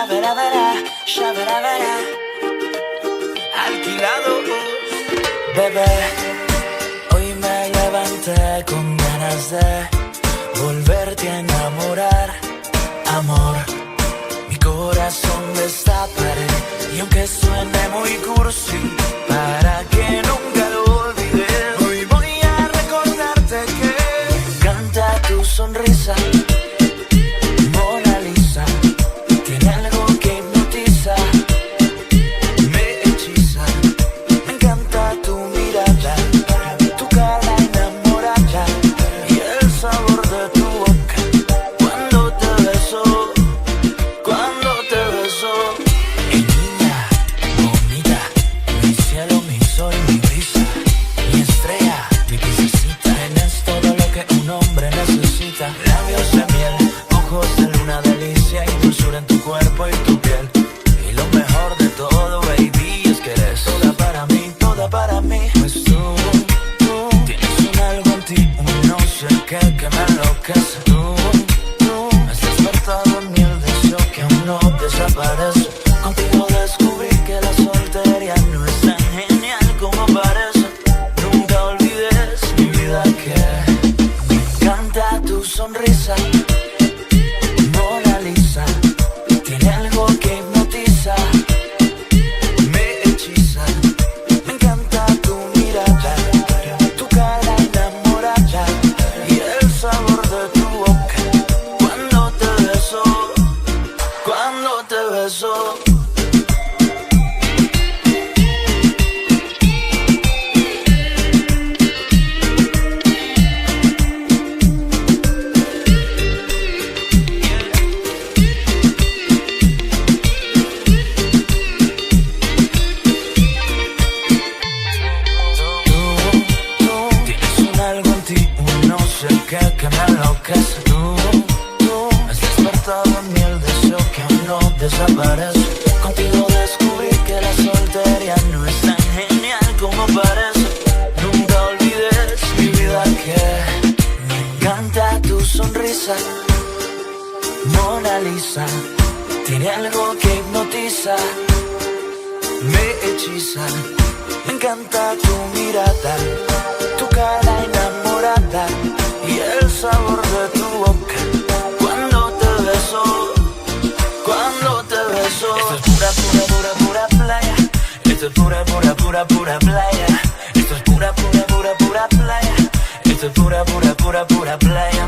verá, verá, ya verá, verá. Alquilados, bebé. Hoy me levanté con ganas de volverte a enamorar, amor. Mi corazón destaparé y aunque suene muy cursi, para que nunca lo olvides, hoy voy a recordarte que me encanta tu sonrisa. Mona Lisa, tiene algo que hipnotiza, me hechiza. Me encanta tu mirada, tu cara enamorada y el sabor de tu boca cuando te beso, cuando te beso. Hey niña, bonita, mi cielo, mi sol, mi brisa, mi estrella, mi princesita. Tienes todo lo que un hombre necesita. Labios de miel, ojos de luna, delicia y dulzura en tu cuerpo y tu piel. Y lo mejor de todo, baby, es que eres toda para mí, toda para mí. Pues tú tienes un algo en ti, un no sé qué que me enloquece. Tú me has despertado en mí el deseo que aún no desaparece. Contigo descubrí que la soltería no es tan genial como parece. Nunca olvides, mi vida, que me encanta tu sonrisa. Mona Lisa, tiene algo que hipnotiza, me hechiza. Me encanta tu mirada, tu cara enamorada y el sabor de tu boca cuando te beso, cuando te beso. Tienes un algo en ti, un no sé qué que me enloquece. Tú has despertado en mí el deseo que aún no desaparece. Contigo descubrí que la soltería no es tan genial como parece. Nunca olvides, mi vida, que me encanta tu sonrisa. Mona Lisa, tiene algo que hipnotiza, me hechiza. Me encanta tu mirada, tu cara enamorada y el sabor de tu boca cuando te beso, cuando te beso. Esto es pura, pura, pura, pura playa. Esto es pura, pura, pura, pura playa. Esto es pura, pura, pura, pura playa. Esto es pura, pura, pura, pura playa.